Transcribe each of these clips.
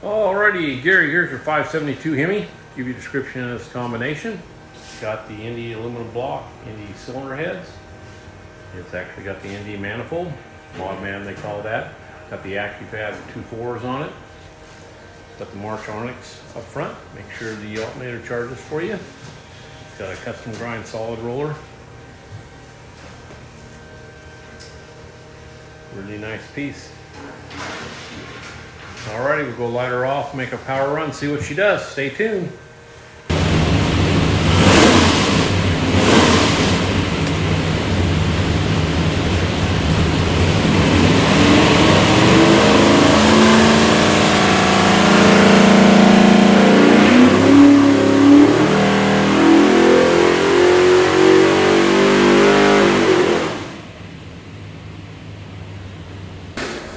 Alrighty, Gary, here's your 572 Hemi. Give you a description of this combination. It's got the Indy aluminum block, Indy cylinder heads. It's actually got the Indy manifold, mod man they call that. Got the Accufab 2.4s on it. Got the March Onyx up front. Make sure the alternator charges for you. It's got a custom grind solid roller. Really nice piece. Alrighty, we'll go light her off, make a power run, see what she does. Stay tuned.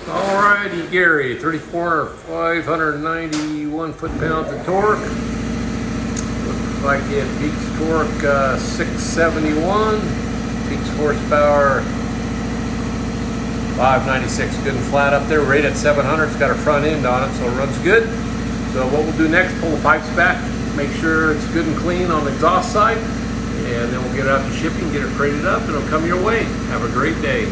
Alrighty, Gary, 34, 591 foot-pounds of torque. Looks like it peaks torque 671, peaks horsepower 596. Good and flat up there, right at 700. It's got a front end on it, so it runs good. So what we'll do next, pull the pipes back, make sure it's good and clean on the exhaust side, and then we'll get it out to shipping, get it crated up, and it'll come your way. Have a great day.